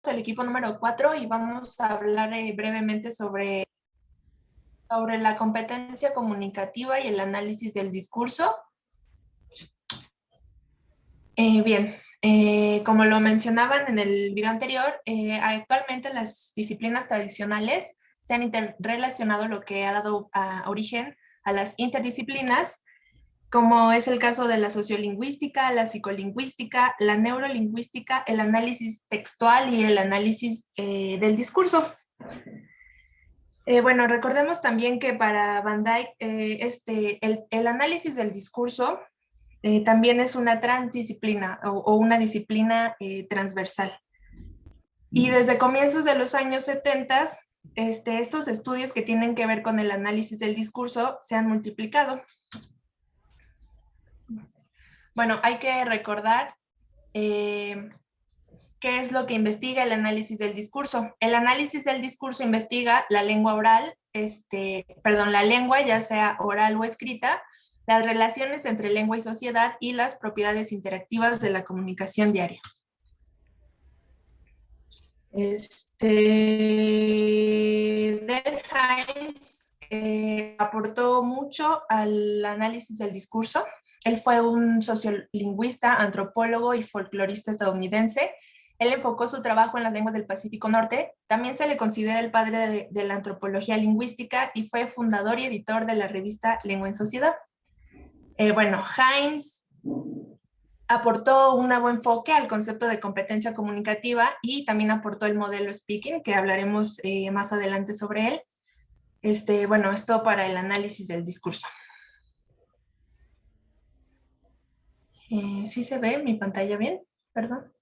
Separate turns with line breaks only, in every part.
el equipo número 4 y vamos a hablar brevemente sobre la competencia comunicativa y el análisis del discurso. Bien, como lo mencionaban en el video anterior, actualmente las disciplinas tradicionales se han interrelacionado, lo que ha dado origen a las interdisciplinas, como es el caso de la sociolingüística, la psicolingüística, la neurolingüística, el análisis textual y el análisis del discurso. Bueno, recordemos también que para Van Dijk el análisis del discurso también es una transdisciplina o una disciplina transversal. Y desde comienzos de los años 70, estos estudios que tienen que ver con el análisis del discurso se han multiplicado. Bueno, hay que recordar qué es lo que investiga el análisis del discurso. El análisis del discurso investiga la lengua oral, la lengua ya sea oral o escrita, las relaciones entre lengua y sociedad y las propiedades interactivas de la comunicación diaria. Delhaize aportó mucho al análisis del discurso. Él fue un sociolingüista, antropólogo y folclorista estadounidense. Él enfocó su trabajo en las lenguas del Pacífico Norte. También se le considera el padre de la antropología lingüística y fue fundador y editor de la revista Lengua en Sociedad. Hines aportó un nuevo enfoque al concepto de competencia comunicativa y también aportó el modelo Speaking, que hablaremos más adelante sobre él. Esto para el análisis del discurso. ¿Sí se ve mi pantalla bien? Perdón.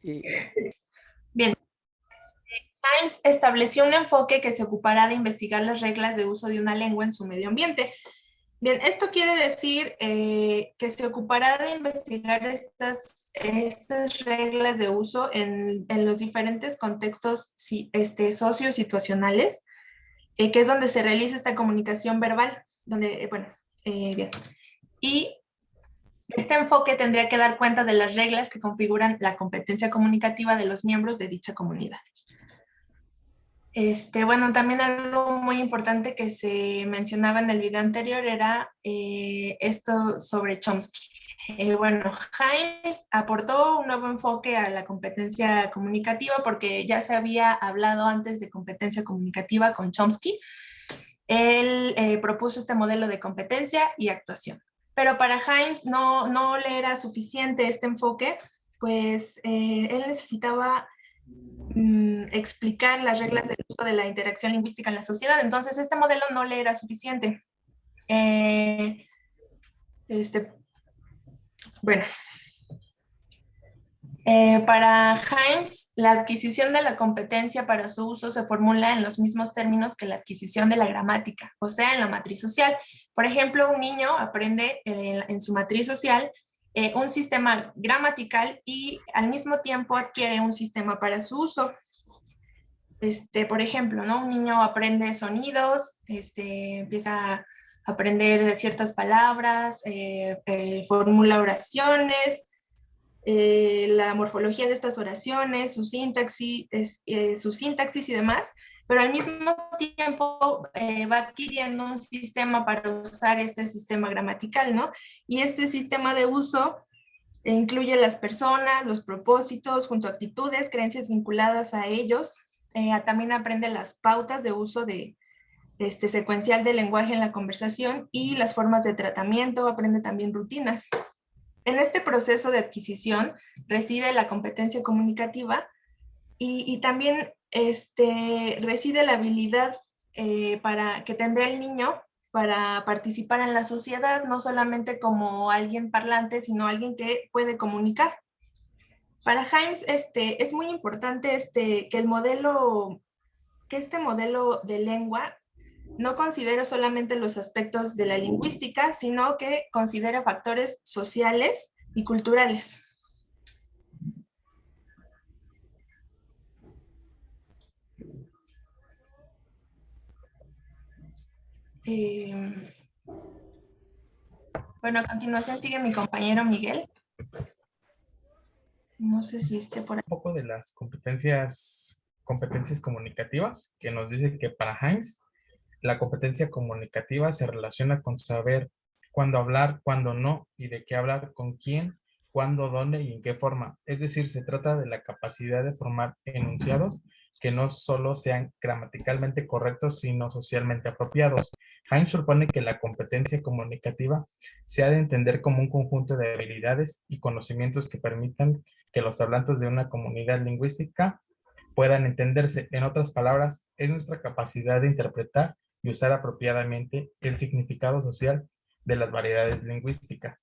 Bien. Hines estableció un enfoque que se ocupará de investigar las reglas de uso de una lengua en su medio ambiente. Bien, esto quiere decir que se ocupará de investigar estas reglas de uso en los diferentes contextos sociosituacionales, que es donde se realiza esta comunicación verbal, bien. Y este enfoque tendría que dar cuenta de las reglas que configuran la competencia comunicativa de los miembros de dicha comunidad. También algo muy importante que se mencionaba en el video anterior era esto sobre Chomsky. Hines aportó un nuevo enfoque a la competencia comunicativa porque ya se había hablado antes de competencia comunicativa con Chomsky. Él propuso este modelo de competencia y actuación. Pero para Hines no le era suficiente este enfoque, pues él necesitaba explicar las reglas del uso de la interacción lingüística en la sociedad. Entonces, este modelo no le era suficiente. Para Hines, la adquisición de la competencia para su uso se formula en los mismos términos que la adquisición de la gramática, o sea, en la matriz social. Por ejemplo, un niño aprende en su matriz social un sistema gramatical y al mismo tiempo adquiere un sistema para su uso. Por ejemplo, ¿no? Un niño aprende sonidos, empieza a aprender ciertas palabras, formula oraciones, la morfología de estas oraciones, su sintaxis y demás, pero al mismo tiempo va adquiriendo un sistema para usar este sistema gramatical, ¿no? Y este sistema de uso incluye las personas, los propósitos, junto a actitudes, creencias vinculadas a ellos. También aprende las pautas de uso de secuencial del lenguaje en la conversación y las formas de tratamiento, aprende también rutinas. En este proceso de adquisición reside la competencia comunicativa y también reside la habilidad que tendrá el niño para participar en la sociedad, no solamente como alguien parlante, sino alguien que puede comunicar. Para Hines es muy importante que este modelo de lengua no considera solamente los aspectos de la lingüística, sino que considera factores sociales y culturales. A continuación sigue mi compañero Miguel. No sé si esté por ahí.
poco de las competencias comunicativas, que nos dice que para Heinz, la competencia comunicativa se relaciona con saber cuándo hablar, cuándo no, y de qué hablar, con quién, cuándo, dónde y en qué forma. Es decir, se trata de la capacidad de formar enunciados que no solo sean gramaticalmente correctos, sino socialmente apropiados. Heinz propone que la competencia comunicativa se ha de entender como un conjunto de habilidades y conocimientos que permitan que los hablantes de una comunidad lingüística puedan entenderse. En otras palabras, es nuestra capacidad de interpretar y usar apropiadamente el significado social de las variedades lingüísticas.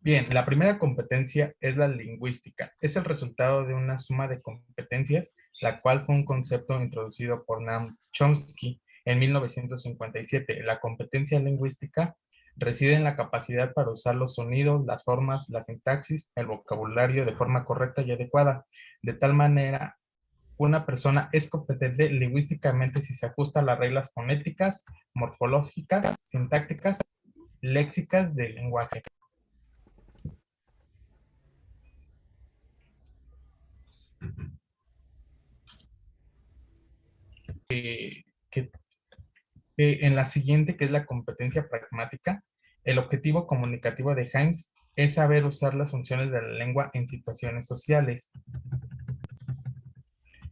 Bien, la primera competencia es la lingüística. Es el resultado de una suma de competencias, la cual fue un concepto introducido por Noam Chomsky en 1957. La competencia lingüística reside en la capacidad para usar los sonidos, las formas, la sintaxis, el vocabulario de forma correcta y adecuada. De tal manera, una persona es competente lingüísticamente si se ajusta a las reglas fonéticas, morfológicas, sintácticas, léxicas del lenguaje. Que en la siguiente, que es la competencia pragmática, el objetivo comunicativo de Heinz es saber usar las funciones de la lengua en situaciones sociales.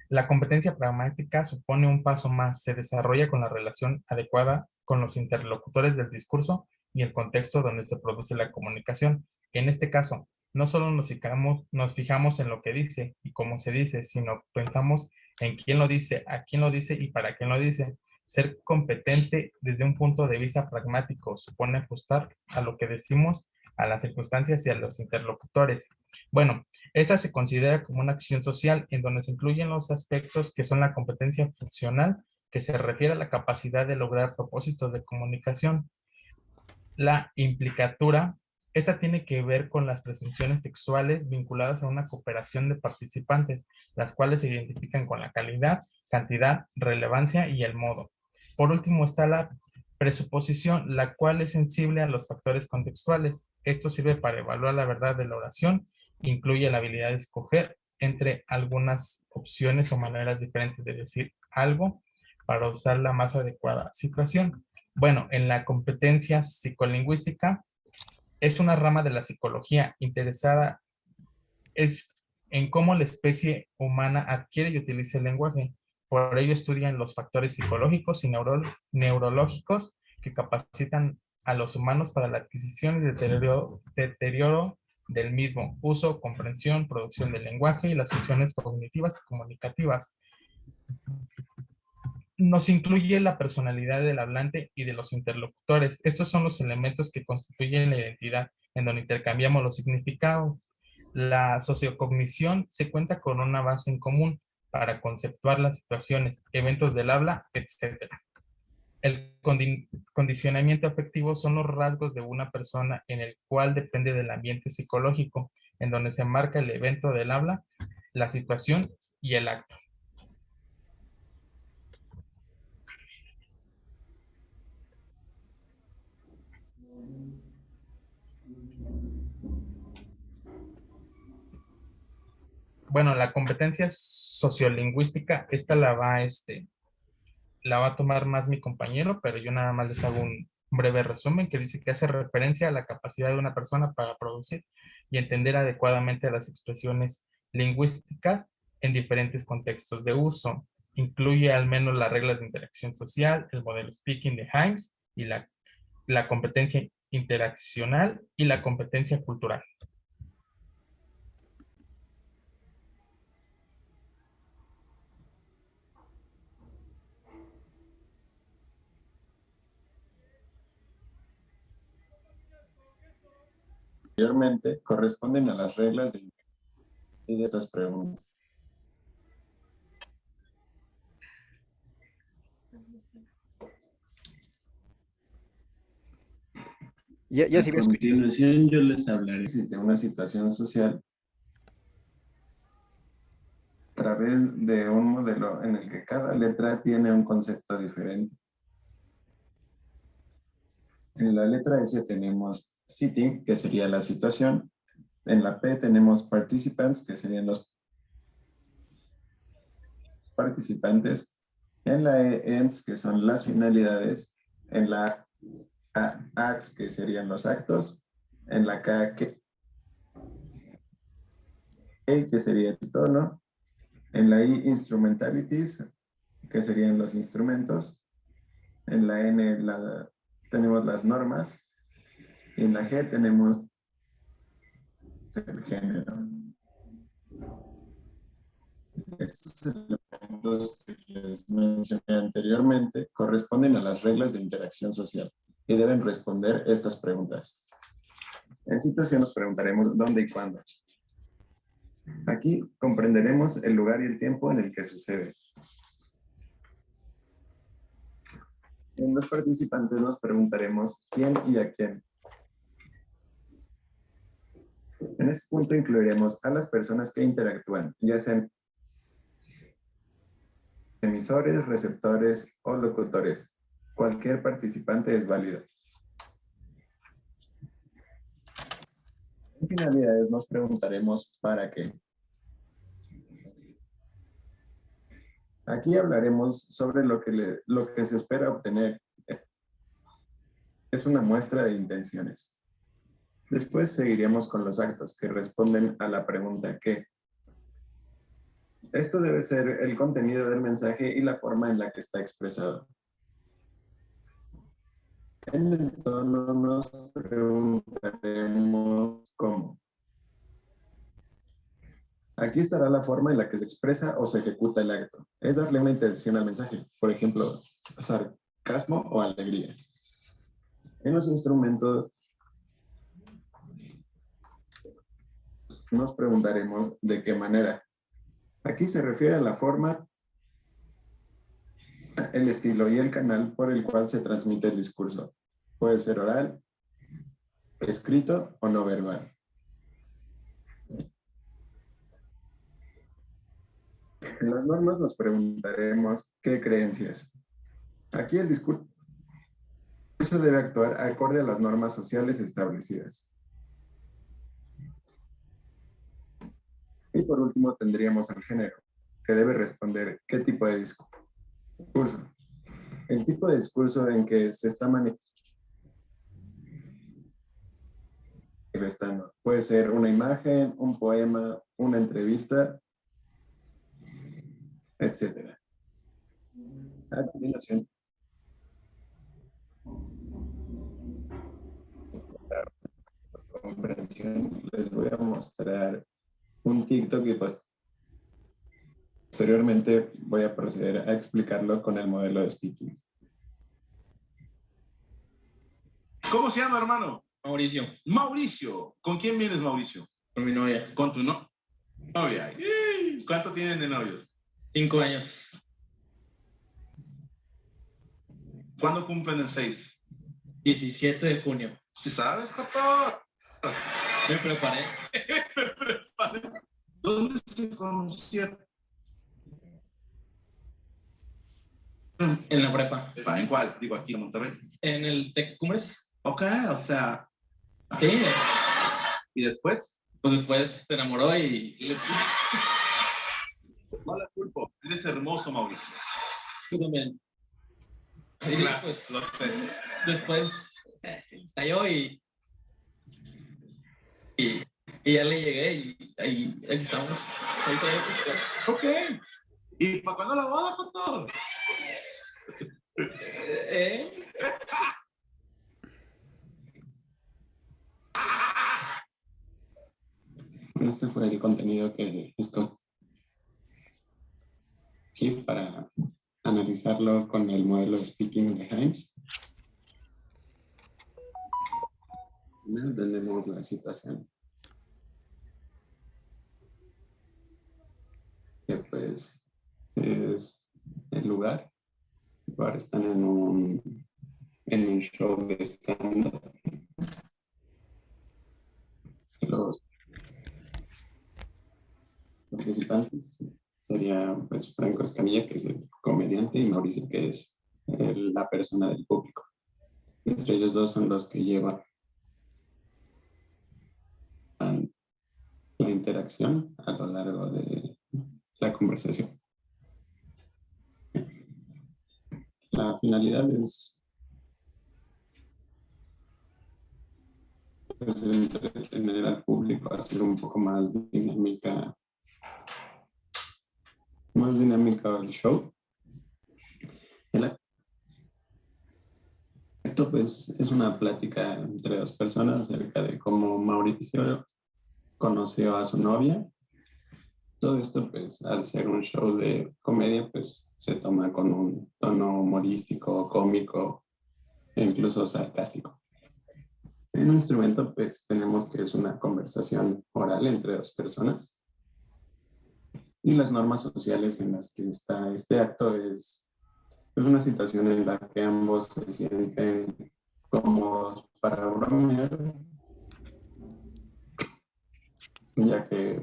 La competencia pragmática supone un paso más, se desarrolla con la relación adecuada con los interlocutores del discurso y el contexto donde se produce la comunicación. En este caso, no solo nos fijamos en lo que dice y cómo se dice, sino pensamos en quién lo dice, a quién lo dice y para quién lo dice. Ser competente desde un punto de vista pragmático supone ajustar a lo que decimos a las circunstancias y a los interlocutores. Bueno, esta se considera como una acción social en donde se incluyen los aspectos que son la competencia funcional, que se refiere a la capacidad de lograr propósitos de comunicación. La implicatura, esta tiene que ver con las presunciones textuales vinculadas a una cooperación de participantes, las cuales se identifican con la calidad, cantidad, relevancia y el modo. Por último está la presuposición, la cual es sensible a los factores contextuales. Esto sirve para evaluar la verdad de la oración, incluye la habilidad de escoger entre algunas opciones o maneras diferentes de decir algo para usar la más adecuada situación. Bueno, en la competencia psicolingüística es una rama de la psicología interesada es en cómo la especie humana adquiere y utiliza el lenguaje. Por ello estudian los factores psicológicos y neurológicos que capacitan a los humanos para la adquisición y deterioro del mismo, uso, comprensión, producción del lenguaje y las funciones cognitivas y comunicativas. Nos incluye la personalidad del hablante y de los interlocutores. Estos son los elementos que constituyen la identidad, en donde intercambiamos los significados. La sociocognición se cuenta con una base en común para conceptuar las situaciones, eventos del habla, etc. El condicionamiento afectivo son los rasgos de una persona en el cual depende del ambiente psicológico, en donde se marca el evento del habla, la situación y el acto. Bueno, la competencia sociolingüística, esta la va a tomar más mi compañero, pero yo nada más les hago un breve resumen que dice que hace referencia a la capacidad de una persona para producir y entender adecuadamente las expresiones lingüísticas en diferentes contextos de uso. Incluye al menos las reglas de interacción social, el modelo speaking de Heinz y la competencia interaccional y la competencia cultural.
Anteriormente corresponden a las reglas de estas preguntas.
Ya sí
A
me escuchas.
continuación yo les hablaré de una situación social a través través de un modelo en el que cada letra tiene un concepto diferente. En la letra S tenemos sitting, que sería la situación. En la P tenemos participants, que serían los participantes. En la E, ends, que son las finalidades. En la A, acts, que serían los actos. En la K, que sería el tono. En la I, instrumentalities, que serían los instrumentos. En la N tenemos las normas. Y en la G tenemos el género. Estos elementos que les mencioné anteriormente corresponden a las reglas de interacción social y deben responder estas preguntas. En situación nos preguntaremos dónde y cuándo. Aquí comprenderemos el lugar y el tiempo en el que sucede. En los participantes nos preguntaremos quién y a quién. En este punto incluiremos a las personas que interactúan, ya sean emisores, receptores o locutores. Cualquier participante es válido. En finalidades nos preguntaremos ¿para qué? Aquí hablaremos sobre lo que se espera obtener. Es una muestra de intenciones. Después seguiremos con los actos que responden a la pregunta ¿qué? Esto debe ser el contenido del mensaje y la forma en la que está expresado. En el tono nos preguntaremos ¿cómo? Aquí estará la forma en la que se expresa o se ejecuta el acto. Es darle una intención al mensaje, por ejemplo, sarcasmo o alegría. En los instrumentos nos preguntaremos de qué manera. Aquí se refiere a la forma, el estilo y el canal por el cual se transmite el discurso. Puede ser oral, escrito o no verbal. En las normas nos preguntaremos qué creencias. Aquí el discurso debe actuar acorde a las normas sociales establecidas. Y por último tendríamos al género, que debe responder qué tipo de discurso. El tipo de discurso en que se está manifestando. Puede ser una imagen, un poema, una entrevista, etc. A continuación, por comprensión, les voy a mostrar un TikTok y pues posteriormente voy a proceder a explicarlo con el modelo de speaking.
¿Cómo se llama, hermano?
Mauricio,
Mauricio. ¿Con quién vienes, Mauricio?
con mi novia,
¿Con tu novia? ¿Cuánto tienen de novios?
5 años,
¿Cuándo cumplen el 6?
17 de junio.
¿Sí sabes, Joto?
Me preparé
¿Dónde se conocieron?
en la prepa,
¿En cuál? Digo, aquí en Monterrey.
en el Tec Cumbres.
Ok, o sea,
Sí,
¿y después?
pues después se enamoró y
No la culpo. Eres hermoso, Mauricio.
tú también. Y sí,
Gracias,
pues
lo sé.
después se estalló y ya le llegué y ahí estamos 6 años después.
Ok. ¿Y para cuándo la boda, Joto?
¿Eh?
Este fue el contenido que escogí para analizarlo con el modelo de speaking de Himes. Primero entendemos la situación. Que pues es el lugar. Ahora están en un show de stand-up. Los participantes sería pues Franco Escamilla, que es el comediante, y Mauricio, que es la persona del público. Entre ellos dos son los que llevan la interacción a lo largo de la conversación. La finalidad es pues, entretener al público, hacer un poco más dinámica el show. Esto pues es una plática entre dos personas acerca de cómo Mauricio conoció a su novia. Todo esto pues al ser un show de comedia pues se toma con un tono humorístico, cómico e incluso sarcástico. En un instrumento pues tenemos que es una conversación oral entre dos personas. Y las normas sociales en las que está este acto es una situación en la que ambos se sienten cómodos para bromear, ya que,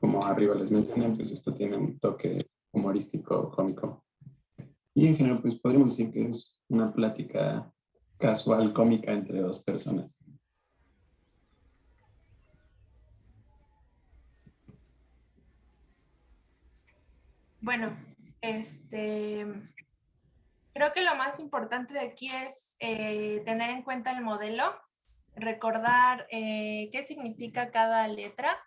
como arriba les mencioné, pues esto tiene un toque humorístico, cómico. Y en general, pues podríamos decir que es una plática casual, cómica entre dos personas.
Bueno, creo que lo más importante de aquí es tener en cuenta el modelo, recordar qué significa cada letra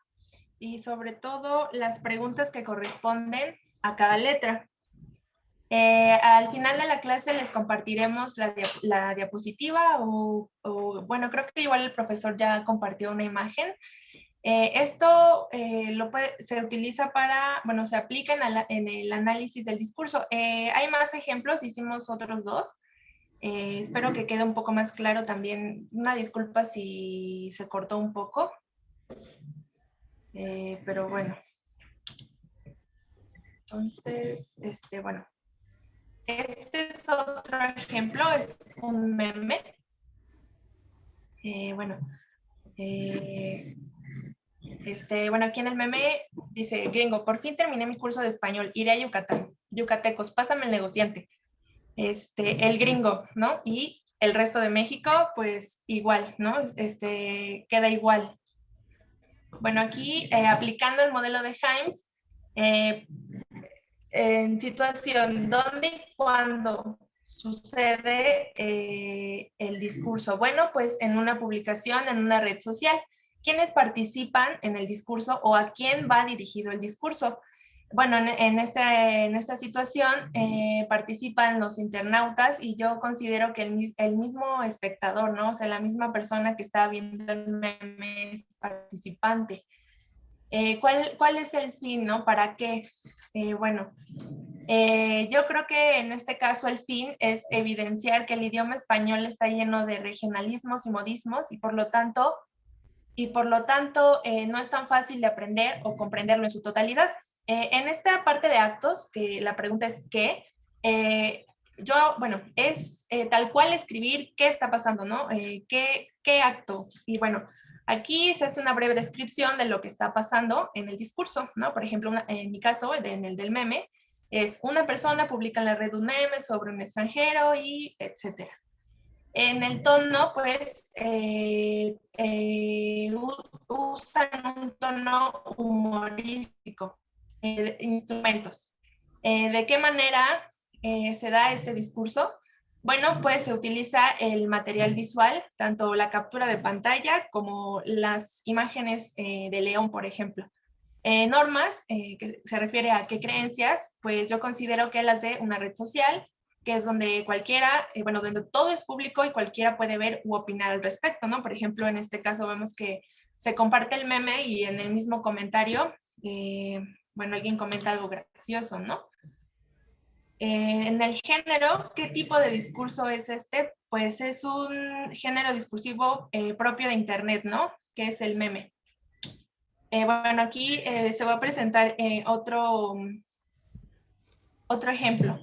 y sobre todo las preguntas que corresponden a cada letra. Al final de la clase les compartiremos la diapositiva bueno, creo que igual el profesor ya compartió una imagen. Esto se utiliza bueno, se aplica en el análisis del discurso. Hay más ejemplos, hicimos otros dos. Espero que quede un poco más claro también. Una disculpa si se cortó un poco. Pero bueno. Entonces, bueno. Este es otro ejemplo, es un meme. Bueno, aquí en el meme dice, gringo, por fin terminé mi curso de español, iré a Yucatán. Yucatecos, pásame el negociante. El gringo, ¿no? Y el resto de México, pues igual, ¿no? Queda igual. Bueno, aquí aplicando el modelo de Himes, en situación donde y cuando sucede el discurso. Bueno, pues en una publicación, en una red social. ¿Quiénes participan en el discurso o a quién va dirigido el discurso? Bueno, en esta situación participan los internautas y yo considero que el mismo espectador, ¿no? O sea, la misma persona que está viendo el meme es participante. ¿Cuál es el fin, no? ¿Para qué? Bueno, yo creo que en este caso el fin es evidenciar que el idioma español está lleno de regionalismos y modismos y por lo tanto no es tan fácil de aprender o comprenderlo en su totalidad. En esta parte de actos, que la pregunta es ¿qué? Es tal cual escribir qué está pasando, ¿no? ¿Qué acto? Y bueno, aquí se hace una breve descripción de lo que está pasando en el discurso, ¿no? Por ejemplo, en mi caso, en el del meme, es una persona publica en la red un meme sobre un extranjero y etcétera. En el tono, pues, usan un tono humorístico, instrumentos. ¿De qué manera se da este discurso? Bueno, pues se utiliza el material visual, tanto la captura de pantalla como las imágenes de León, por ejemplo. Normas, que se refiere a qué creencias, pues yo considero que las de una red social, que es donde donde todo es público y cualquiera puede ver u opinar al respecto, ¿no? Por ejemplo, en este caso vemos que se comparte el meme y en el mismo comentario, alguien comenta algo gracioso, ¿no? En el género, ¿qué tipo de discurso es este? Pues es un género discursivo propio de Internet, ¿no? Que es el meme. Aquí se va a presentar otro ejemplo.